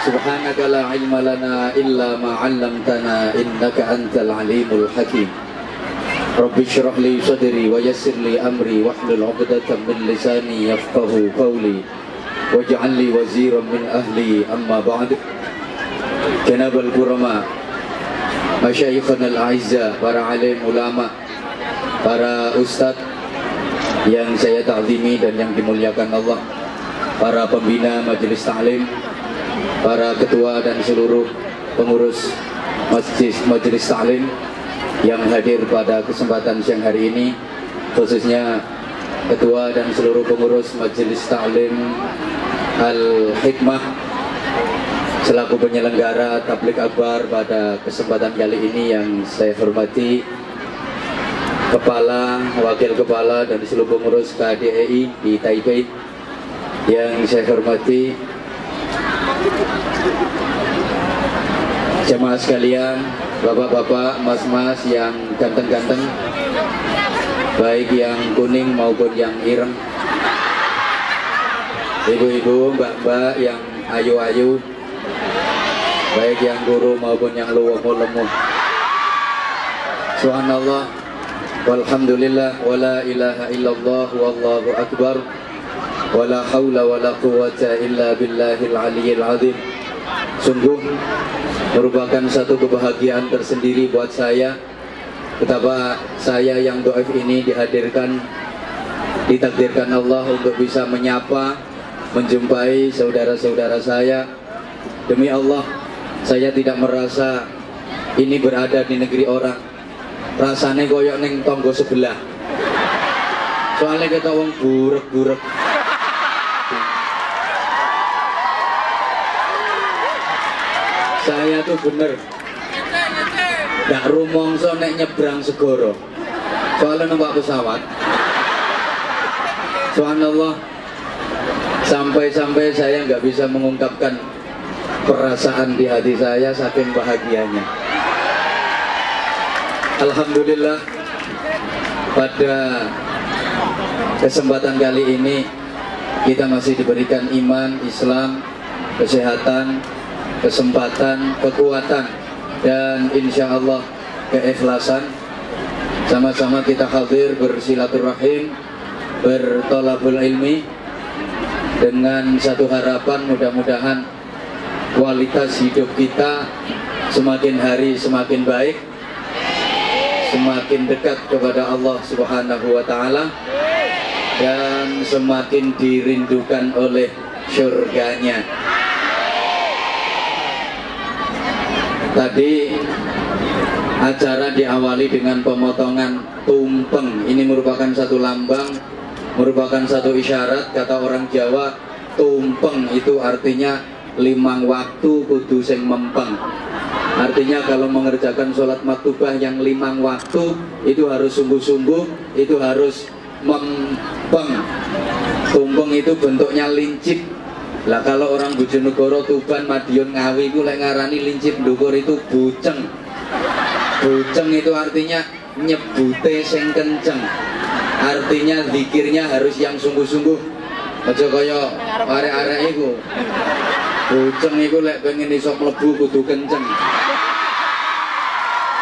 Subhanaka la ilma lana illa ma 'allamtana innaka antal alimul hakim. Rabbi shrah li sadri wa yassir li amri wahlul 'uqdatam min lisani yafqahu qawli waj'al li waziran min ahli amma ba'd. Janabal kurama, masyayikhana al-a'izza, para alim ulama, para ustadz yang saya ta'zimi dan yang dimuliakan Allah, para pembina majelis ta'lim, para ketua dan seluruh pengurus majelis ta'lim yang hadir pada kesempatan siang hari ini, khususnya ketua dan seluruh pengurus majelis ta'lim Al-Hikmah selaku penyelenggara tabligh akbar pada kesempatan kali ini yang saya hormati, kepala, wakil kepala dan seluruh pengurus KDEI di Taipei yang saya hormati, jemaah sekalian, bapak-bapak, mas-mas yang ganteng-ganteng, baik yang kuning maupun yang ireng, ibu-ibu, mbak-mbak yang ayu-ayu, baik yang guru maupun yang lemuh-lemuh. Subhanallah, walhamdulillah, wala ilaha illallah, wallahu akbar, wala hawla wala quwwata illa billahil aliyyil azim. Sungguh merupakan satu kebahagiaan tersendiri buat saya betapa saya yang dhaif ini ditakdirkan Allah untuk bisa menyapa, menjumpai saudara-saudara saya. Demi Allah, saya tidak merasa ini berada di negeri orang. Rasanya koyok neng tonggo sebelah. Soalnya kita wong burek-burek. Saya tuh bener gak rumongso nek nyebrang segoro, soalnya numpak pesawat. Subhanallah, sampai-sampai saya nggak bisa mengungkapkan perasaan di hati saya saking bahagianya. Alhamdulillah, pada kesempatan kali ini kita masih diberikan iman, Islam, kesehatan, kesempatan, kekuatan, dan insya Allah keikhlasan. Sama-sama kita hadir bersilaturahim, bertolabul ilmi, dengan satu harapan mudah-mudahan kualitas hidup kita semakin hari semakin baik, semakin dekat kepada Allah Subhanahu wa Ta'ala, dan semakin dirindukan oleh surganya. Tadi acara diawali dengan pemotongan tumpeng. Ini merupakan satu lambang, merupakan satu isyarat. Kata orang Jawa, tumpeng itu artinya limang waktu kudu sing mempeng. Artinya kalau mengerjakan sholat maktubah yang limang waktu itu harus sungguh-sungguh, itu harus mempeng. Tumpeng itu bentuknya lincip. Lah kalau orang Bojonegoro, Tuban, Madiun, Ngawi itu lek ngarani lincip ndukur itu buceng. Buceng itu artinya nyebute sing kenceng. Artinya zikirnya harus yang sungguh-sungguh. Aja kaya arek-arek iku. Buceng iku lek pengen iso mlebu kudu kenceng.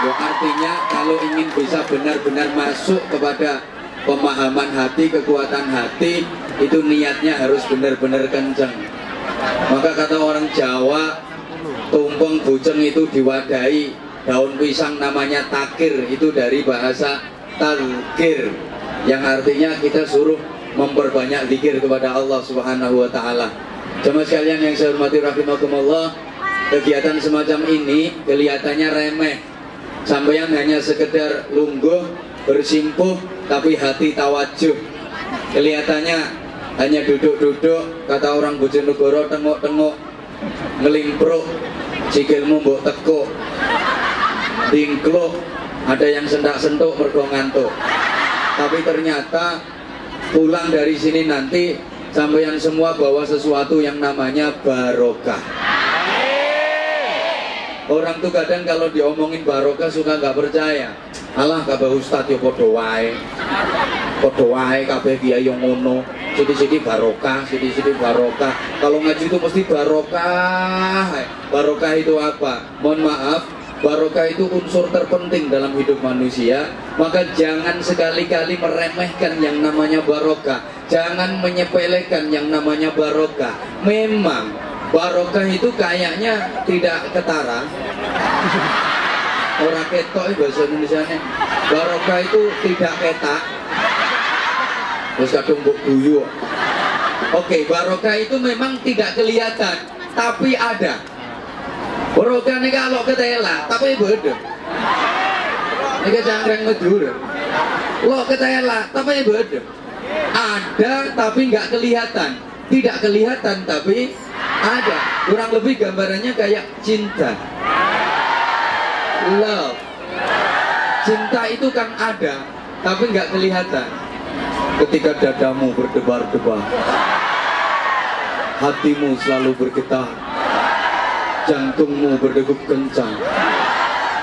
Artinya kalau ingin bisa benar-benar masuk kepada pemahaman hati, kekuatan hati, itu niatnya harus benar-benar kenceng. Maka kata orang Jawa, tumpeng buceng itu diwadahi daun pisang namanya takir. Itu dari bahasa talkir, yang artinya kita suruh memperbanyak zikir kepada Allah Subhanahu wa Ta'ala. Jemaah sekalian yang saya hormati rahimakumullah, kegiatan semacam ini kelihatannya remeh, sampeyan hanya sekedar lungguh, bersimpuh, tapi hati tawajuh. Kelihatannya hanya duduk-duduk, kata orang Bojonegoro, tengok-tengok, ngelimpruk, sikilmu mbok tekuk, tingkluk, ada yang sendak-sentuk mergo ngantuk. Tapi ternyata pulang dari sini nanti sampeyan semua bawa sesuatu yang namanya barokah. Orang tuh kadang kalau diomongin barokah suka nggak percaya. Alah kabeh ustaz yo padha wae. Padha wae kabeh kiai yo ngono. Sidi-sidi barokah, sidi-sidi barokah. Kalau ngaji itu mesti barokah. Barokah itu apa? Mohon maaf, barokah itu unsur terpenting dalam hidup manusia. Maka jangan sekali-kali meremehkan yang namanya barokah. Jangan menyepelekan yang namanya barokah. Memang barokah itu kayaknya tidak ketara. Orang ketok bahasa Indonesianya. Barokah itu tidak ketak. Terus kadung mbok guyu. Oke, barokah itu memang tidak kelihatan, tapi ada. Barokah ini kalau ketela, tapi bodoh. Ini cangkreng medur. Lo ketela, tapi bodoh. Ada, tapi nggak kelihatan. Tidak kelihatan, tapi ada. Kurang lebih gambarannya kayak cinta. Love. Cinta itu kan ada, tapi nggak kelihatan. Ketika dadamu berdebar-debar, hatimu selalu bergetar, jantungmu berdegup kencang,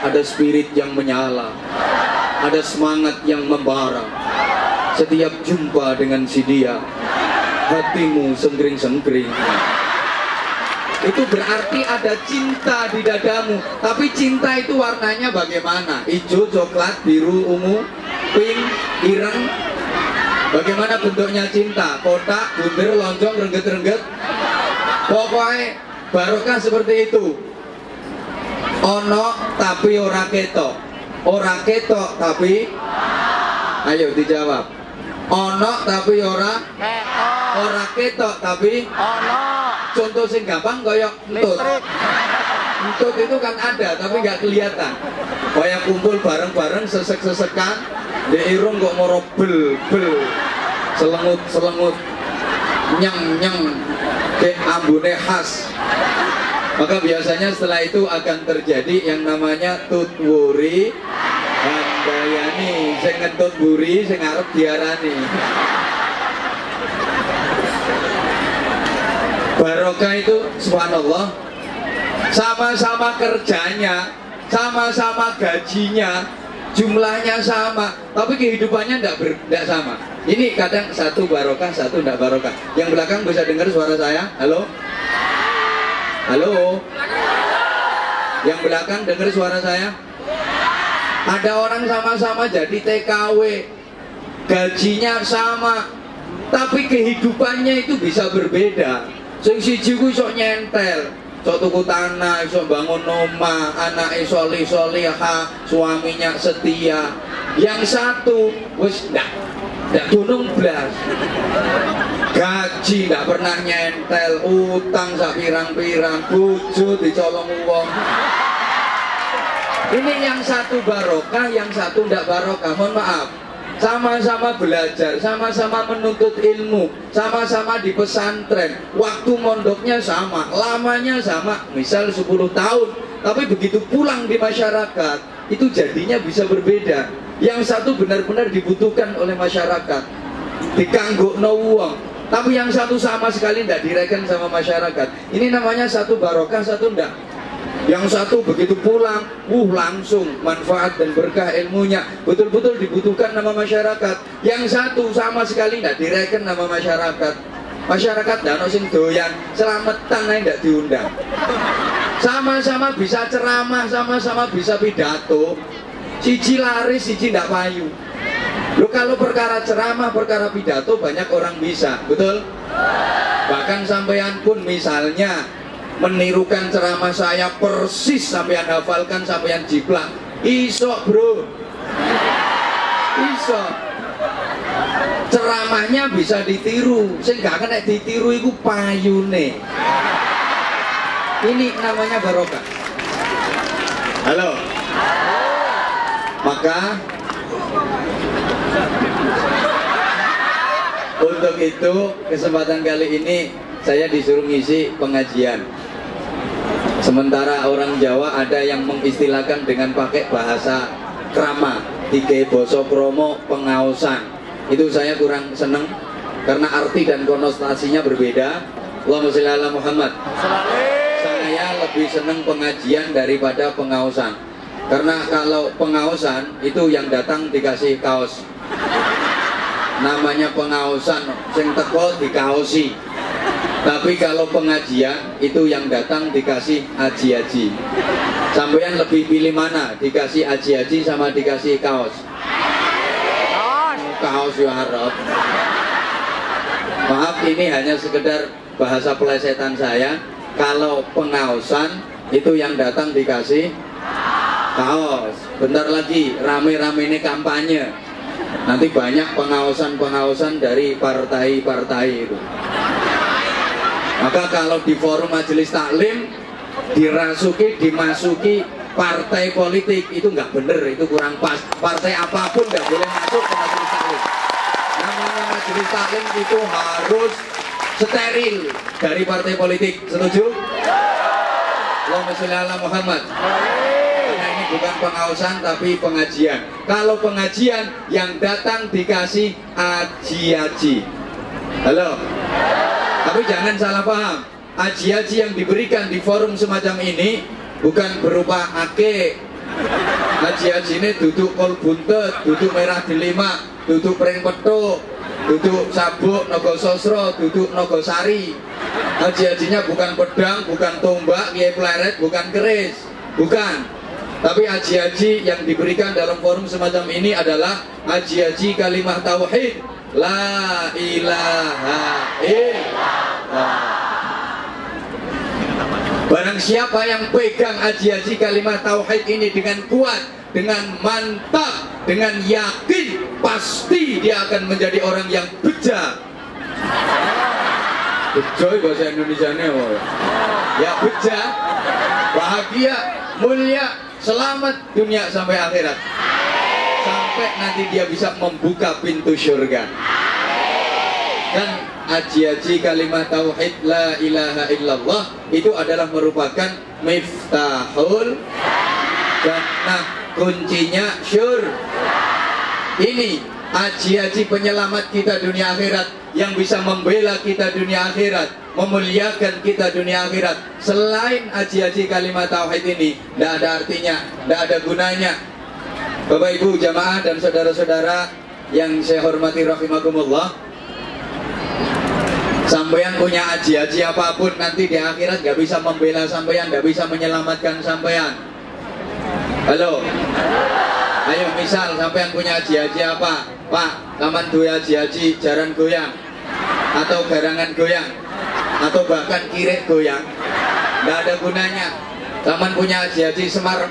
ada spirit yang menyala, ada semangat yang membara. Setiap jumpa dengan si dia, hatimu senggering-senggering. Itu berarti ada cinta di dadamu. Tapi cinta itu warnanya bagaimana? Hijau, coklat, biru, ungu, pink, ireng. Bagaimana bentuknya cinta? Kotak, bunder, lonjong, rengget-rengget. Pokoknya barokah seperti itu. Ono tapi ora ketok. Ora ketok tapi, ayo dijawab. Ono tapi ora ketok tapi ono. Contoh sing gampang koyok entut. Entut itu kan ada tapi nggak kelihatan. Kayak kumpul bareng-bareng sesek-sesekan, di irung kok moro bel, selengut, nyeng, ke ambune khas. Maka biasanya setelah itu akan terjadi yang namanya tutwuri handayani. Sing ngentut buri, sing arep diarani. Barokah itu subhanallah, sama-sama kerjanya, sama-sama gajinya, jumlahnya sama, tapi kehidupannya tidak sama. Ini kadang satu barokah, satu tidak barokah. Yang belakang bisa dengar suara saya? Halo? Halo? Yang belakang dengar suara saya? Ada orang sama-sama jadi TKW, gajinya sama, tapi kehidupannya itu bisa berbeda. Sing siji ku iso nyentel, iso tuku tanah, iso bangun omah, anake solih-solihah, suaminya setia. Yang satu wis ndak dunung blas. Gaji ndak pernah nyentel, utang sak pirang-pirang, bojo dicolong wong. Ini yang satu barokah, yang satu ndak barokah. Mohon maaf. Sama-sama belajar, sama-sama menuntut ilmu, sama-sama di pesantren. Waktu mondoknya sama, lamanya sama, misal 10 tahun. Tapi begitu pulang di masyarakat, itu jadinya bisa berbeda. Yang satu benar-benar dibutuhkan oleh masyarakat, dikanggukno wong. Tapi yang satu sama sekali tidak direken sama masyarakat. Ini namanya satu barokah, satu enggak. Yang satu begitu pulang, langsung manfaat dan berkah ilmunya, betul-betul dibutuhkan nama masyarakat. Yang satu sama sekali tidak direken nama masyarakat. Masyarakat dano sing doyan, selamatan aja tidak diundang. Sama-sama bisa ceramah, sama-sama bisa pidato. Siji laris, siji tidak payu. Loh, kalau perkara ceramah, perkara pidato banyak orang bisa, betul? Bahkan sampean pun misalnya menirukan ceramah saya persis, sampean hafalkan, sampean jiplak, iso bro, iso. Ceramahnya bisa ditiru, sing gak kena ditiru itu payune. Ini namanya barokah. Halo. Maka untuk itu kesempatan kali ini saya disuruh ngisi pengajian. Sementara orang Jawa ada yang mengistilahkan dengan pakai bahasa krama, tiga boso kromo pengaosan. Itu saya kurang seneng karena arti dan konotasinya berbeda. Allahumma sholli ala Muhammad. Saya lebih seneng pengajian daripada pengaosan. Karena kalau pengaosan itu yang datang dikasih kaos. namanya pengaosan, sing teko dikaosi. Tapi kalau pengajian itu yang datang dikasih aji-aji. Sampeyan lebih pilih mana? Dikasih aji-aji sama dikasih kaos? Kaos ya harap. Maaf, ini hanya sekedar bahasa pelesetan saya. Kalau pengaosan itu yang datang dikasih kaos. Bentar lagi rame-rame ini kampanye. Nanti banyak pengaosan-pengaosan dari partai-partai itu. Maka kalau di forum majelis taklim dimasuki partai politik, itu nggak bener, itu kurang pas. Partai apapun nggak boleh masuk ke majelis taklim. Namanya majelis taklim itu harus steril dari partai politik. Setuju? Allahumma sholli ala Muhammad. Karena ini bukan pengaosan tapi pengajian. Kalau pengajian yang datang dikasih aji-aji. Halo? Tapi jangan salah paham, aji-aji yang diberikan di forum semacam ini bukan berupa ake. Aji-aji ini duduk kol buntet, duduk merah delima, duduk pring petuk, duduk sabuk nogo sosro, duduk nogo sari. Aji-ajinya bukan pedang, bukan tombak, kiai pleret, bukan keris, bukan. Tapi aji-aji yang diberikan dalam forum semacam ini adalah aji-aji kalimat tauhid. La ilaha illallah. Barang siapa yang pegang aji-aji kalimat tauhid ini dengan kuat, dengan mantap, dengan yakin, pasti dia akan menjadi orang yang beja. Bejoy bahasa Indonesianya, ya beja, bahagia, mulia, selamat dunia sampai akhirat. Sampai nanti dia bisa membuka pintu surga. Dan aji-aji kalimat tauhid la ilaha illallah itu adalah merupakan miftahul jannah, kuncinya syurga. Ini aji-aji penyelamat kita dunia akhirat, yang bisa membela kita dunia akhirat, memuliakan kita dunia akhirat. Selain aji-aji kalimat tauhid ini, tidak ada artinya, tidak ada gunanya. Bapak Ibu jamaah dan saudara-saudara yang saya hormati rahimakumullah, sampeyan punya aji-aji apapun, nanti di akhirat gak bisa membela sampeyan, gak bisa menyelamatkan sampeyan. Halo? Ayo misal sampeyan punya aji-aji apa? Pak, taman dua aji-aji jaran goyang, atau garangan goyang, atau bahkan kirek goyang, gak ada gunanya. Taman punya aji-aji semar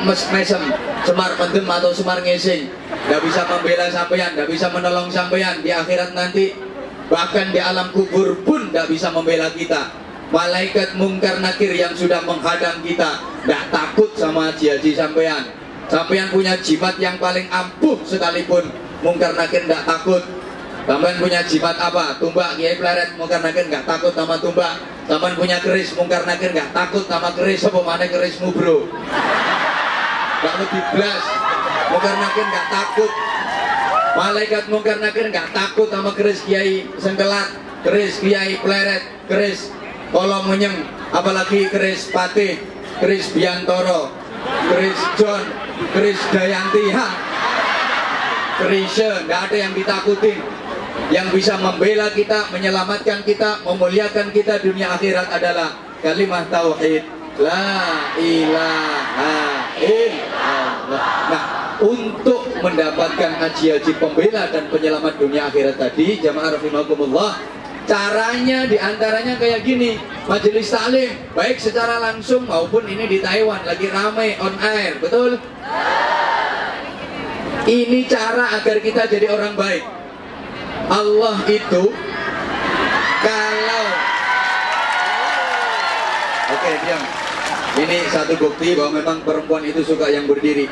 mesem, semar pendem atau semar ngising, gak bisa membela sampeyan, gak bisa menolong sampeyan di akhirat nanti. Bahkan di alam kubur pun gak bisa membela kita. Malaikat mungkar nakir yang sudah menghadang kita gak takut sama aji-aji sampeyan. Sampeyan punya jimat yang paling ampuh sekalipun, mungkar nakir gak takut. Sampeyan punya jimat apa? Tumbak, kiai pleret, mungkar nakir gak takut sama tumbak. Sampeyan punya keris, mungkar nakir gak takut sama keris. Apa mana kerismu bro? Gak lebih blas, mungkar nakir gak takut. Malaikat mungkar nakir gak takut sama keris kiai sengkelat, keris kiai pleret, keris kolom menyem, apalagi keris patih, keris biantoro, keris John, keris Dayanti, kerisnya gak ada yang ditakutin. Yang bisa membela kita, menyelamatkan kita, memuliakan kita dunia akhirat adalah kalimat tauhid la ilaha illallah. Nah, untuk mendapatkan aji-aji pembela dan penyelamat dunia akhirat tadi, jamaah rahimakumullah, caranya diantaranya kayak gini. Majelis taklim, baik secara langsung maupun ini di Taiwan lagi ramai on air, betul? Ini cara agar kita jadi orang baik. Allah itu kalau oke, diam. Ini satu bukti bahwa memang perempuan itu suka yang berdiri.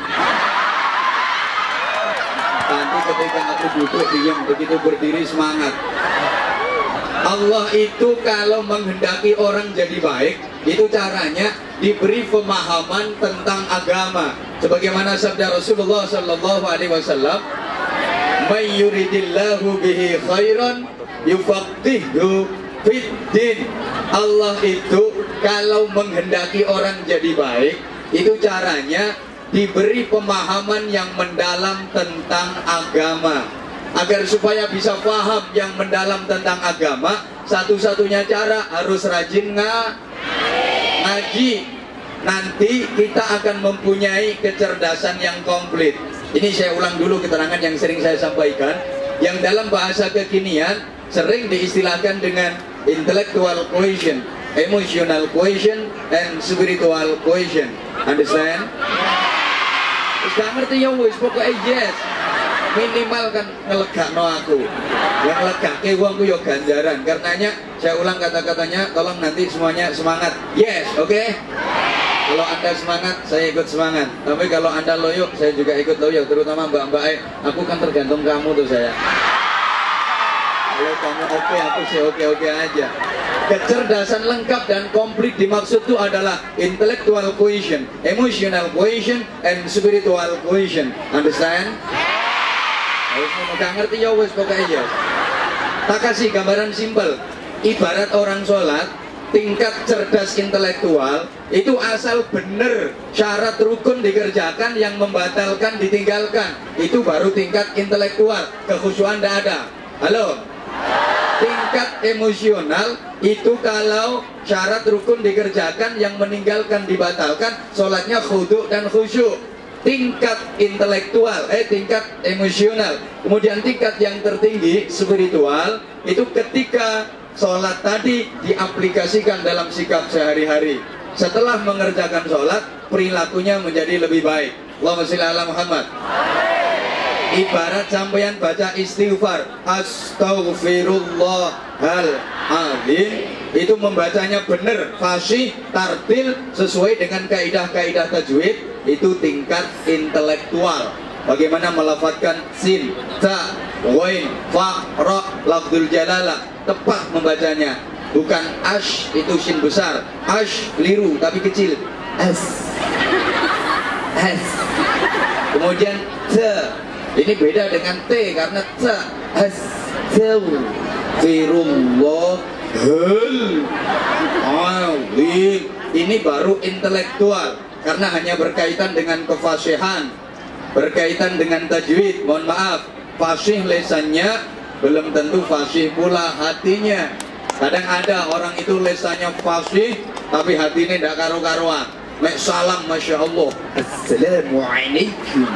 Nanti ketika aku duduk diam, begitu berdiri semangat. Allah itu kalau menghendaki orang jadi baik, itu caranya diberi pemahaman tentang agama. Sebagaimana sabda Rasulullah Sallallahu Alaihi Wasallam, "May yuridillahu bihi khairan yufaqihu fiddin." Allah itu kalau menghendaki orang jadi baik, itu caranya diberi pemahaman yang mendalam tentang agama. Agar supaya bisa paham yang mendalam tentang agama, satu-satunya cara harus rajin ngaji. Nanti kita akan mempunyai kecerdasan yang komplit. Ini saya ulang dulu keterangan yang sering saya sampaikan, yang dalam bahasa kekinian sering diistilahkan dengan intellectual quotient, emotional quotient, and spiritual quotient. Understand? Terus gak ngerti ya wis, pokoknya yes. Minimal kan ngelegakno aku. Yang ngelegake wong ku yo ganjaran. Karenanya saya ulang kata-katanya, tolong nanti semuanya semangat. Yes, oke? Okay? Kalau Anda semangat, saya ikut semangat. Tapi kalau Anda loyo, saya juga ikut loyo. Terutama mbak-mbak, aku kan tergantung kamu tuh saya. Kalau kamu oke, aku sih oke-oke aja. Kecerdasan lengkap dan komplit dimaksud itu adalah intellectual quotient, emotional quotient, and spiritual quotient. Understand? Gak ngerti ya wes pokoknya ya. Tak kasih gambaran simpel. Ibarat orang sholat, tingkat cerdas intelektual itu asal bener syarat rukun dikerjakan, yang membatalkan ditinggalkan, itu baru tingkat intelektual. Kekhusyuan tidak ada. Halo. Tingkat emosional itu kalau syarat rukun dikerjakan, yang meninggalkan dibatalkan, sholatnya khudu dan khusyuk. Tingkat intelektual, tingkat emosional. Kemudian tingkat yang tertinggi spiritual itu ketika sholat tadi diaplikasikan dalam sikap sehari-hari. Setelah mengerjakan sholat, perilakunya menjadi lebih baik. Allahumma sholli ala Muhammad. Ibarat sampeyan baca istighfar, astaghfirullahaladzim, itu membacanya benar, fasih, tartil, sesuai dengan kaidah-kaidah tajwid, itu tingkat intelektual. Bagaimana melafadzkan sin, ta, wain, fa, ra, lafdzul jalalah, tepat membacanya. Bukan ash, itu sin besar, ash keliru tapi kecil, as. Kemudian te, ini beda dengan T karena T, astaghfirullahaladzim. Ini baru intelektual karena hanya berkaitan dengan kefasihan, berkaitan dengan tajwid. Mohon maaf, fasih lesannya belum tentu fasih pula hatinya. Kadang ada orang itu lesannya fasih tapi hatinya tidak karu-karuan. Mek salam, masya Allah, assalamualaikum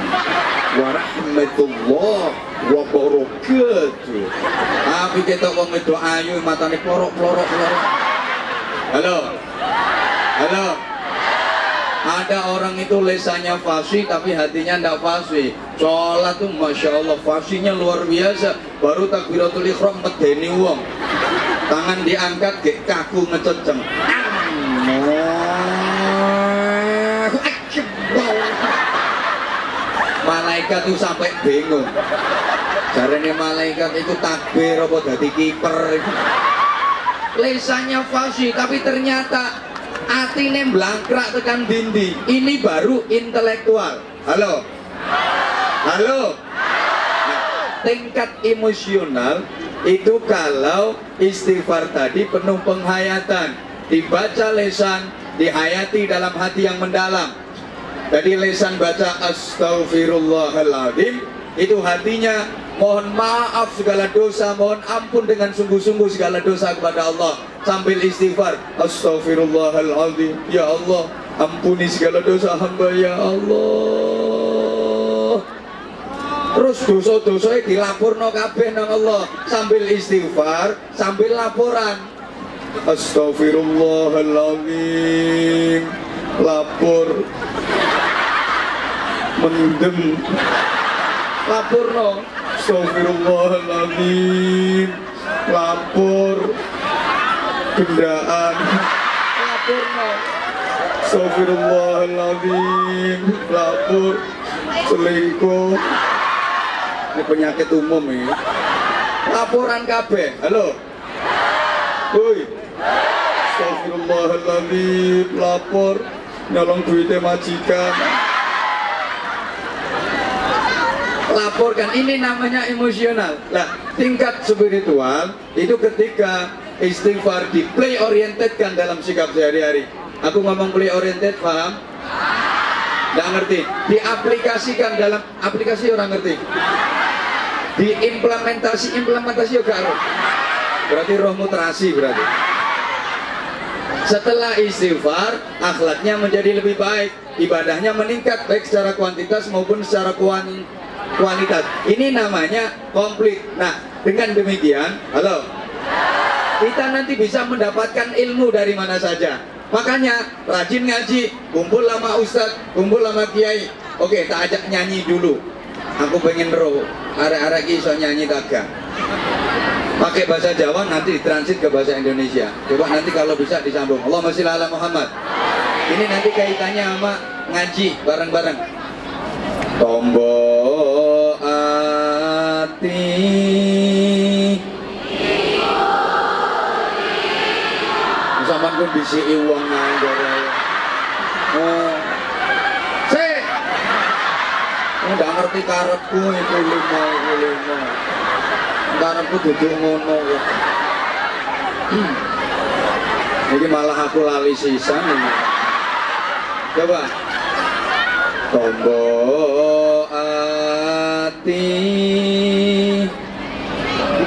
warahmatullah wabarakatuh. Tapi kita kok itu ayu matanya pelorok. Halo. Ada orang itu lesannya fasih tapi hatinya tidak fasih. Sholat tuh masya Allah fasihnya luar biasa. Baru takbiratul ihram medeni wong, tangan diangkat gek kaku ngececem. Malaikat itu sampai bingung. Caranya malaikat itu takbir apa dadi kiper. Lesannya fasih tapi ternyata atine blangkrak tekan dindi. Ini baru intelektual. Halo. Nah, tingkat emosional itu kalau istighfar tadi penuh penghayatan, dibaca lesan, dihayati dalam hati yang mendalam. Jadi lesan baca astaghfirullahaladzim, itu hatinya mohon maaf segala dosa, mohon ampun dengan sungguh-sungguh segala dosa kepada Allah, sambil istighfar astaghfirullahaladzim, ya Allah ampuni segala dosa hamba ya Allah. Terus dosa-dosanya dilapurno kabeh nang Allah, sambil istighfar, sambil laporan astaghfirullahaladzim, lapor mendem, lapor astagfirullahaladzim, lapor gendaan, lapor astagfirullahaladzim, lapor selingkuh. Ini penyakit umum ini. Laporan kabeh. Halo. Woi. Astagfirullahaladzim, lapor nyolong duitnya majikan. Laporkan, ini namanya emosional. Nah, tingkat spiritual itu ketika istighfar di play oriented kan dalam sikap sehari-hari. Aku ngomong play oriented, paham? Nggak ngerti. Diaplikasikan dalam aplikasi, orang ngerti. Implementasi juga roh. Berarti rohmu terasi berarti. Setelah istighfar, akhlaknya menjadi lebih baik, ibadahnya meningkat baik secara kuantitas maupun secara kualitas. Ini namanya komplit. Nah, dengan demikian, halo, kita nanti bisa mendapatkan ilmu dari mana saja. Makanya rajin ngaji, kumpul sama ustadz, kumpul sama kiai. Oke, tak ajak nyanyi dulu. Aku pengen roh, arek-arek iso nyanyi kagak. Pakai bahasa Jawa nanti ditransit ke bahasa Indonesia. Coba nanti kalau bisa disambung. Allahumma sholli ala Muhammad. Ini nanti kaitannya sama ngaji bareng-bareng. Tombo ati sampean pun disiki wong nang gore. Oh. Sik. Ndak ngerti karepku itu limo. Karepku dudu ngono kok. Jadi malah aku lali sisan ini. Coba. Tombo ati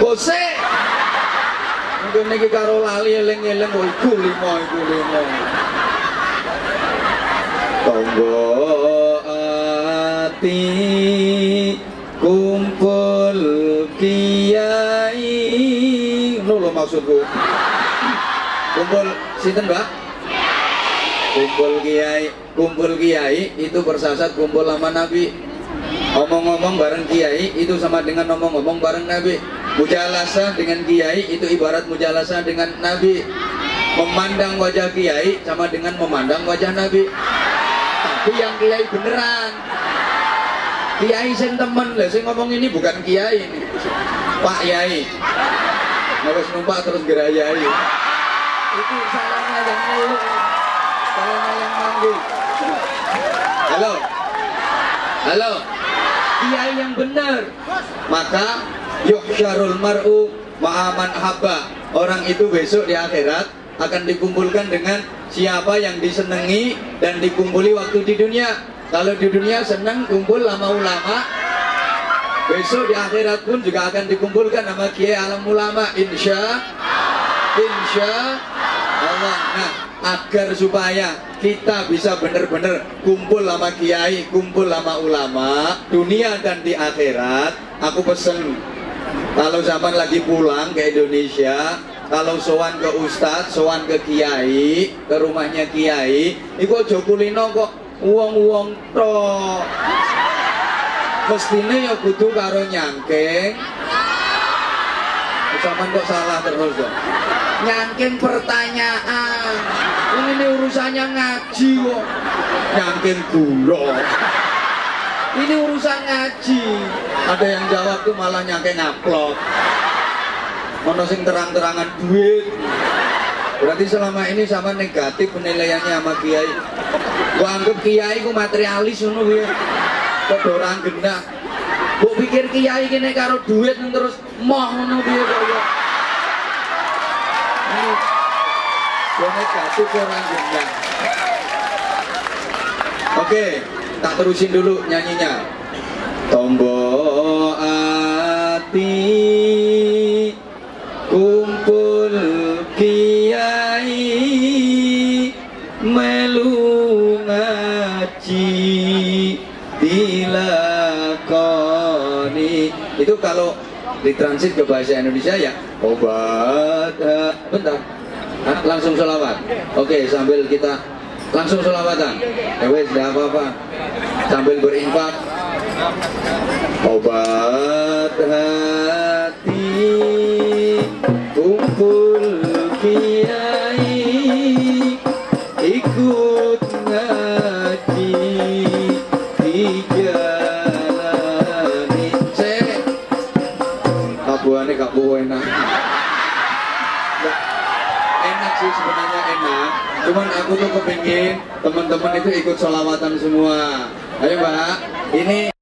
gose mungkin iki karo lali eling-eling kok iku limo tombo ati kumpul kiai ngono lho maksudku. Kumpul sinten Mbak? Kumpul kiai itu bersasat kumpul sama Nabi. Omong-omong bareng kiai itu sama dengan omong-omong bareng Nabi. Mujalasah dengan kiai itu ibarat mujalasah dengan Nabi. Memandang wajah kiai sama dengan memandang wajah Nabi. Tapi yang kiai beneran. Kiai sen temen lah, saya ngomong ini bukan kiai ini. Pak Yai. Harus numpak terus gerayai. Itu salahnya yang ngeluh. Salahnya yang manggil. Halo, kiai yang benar. Maka yuhsyarul mar'u ma'aman habba. Orang itu besok di akhirat akan dikumpulkan dengan siapa yang disenangi dan dikumpuli waktu di dunia. Kalau di dunia senang kumpul sama ulama, besok di akhirat pun juga akan dikumpulkan sama kiai alam ulama. Insya Allah. Nah, agar supaya kita bisa benar-benar kumpul sama kiai, kumpul sama ulama, dunia dan di akhirat, aku pesen kalau zaman lagi pulang ke Indonesia, kalau sowan ke ustadz, sowan ke kiai, ke rumahnya kiai, iku aja kulino kok uang tok. Mestine ya kudu karo nyangking. Sampeyan kok salah terus kok. Nyangking pertanyaan. Ini urusannya ngaji kok. Nyangking gula. Ini urusan ngaji. Ada yang jawab tuh malah nyangking upload. Ono sing terang-terangan duit. Berarti selama ini sama negatif penilaiannya sama kiai. Gua anggap kiai ku materialis ngono kuwi. Kok orang genah. Mbok pikir kiai kene karo duit terus moh ngono piye kok ya. Ini gua negatif orang genah. Oke, tak terusin dulu nyanyinya. Tombo ati kumpul kiai melu ngaji dilakoni. Itu kalau ditransit ke bahasa Indonesia ya obat. Bentar, langsung sholawat. Oke, sambil kita langsung sholawatan. Wes, tidak apa-apa. Sambil berinfak. Obat hati kumpul kiai ikut ngaji dijalani. Kabuane gak enak. Enak sih sebenarnya enak. Cuman aku tuh kepingin teman-teman itu ikut sholawatan semua. Ayo Mbak, ini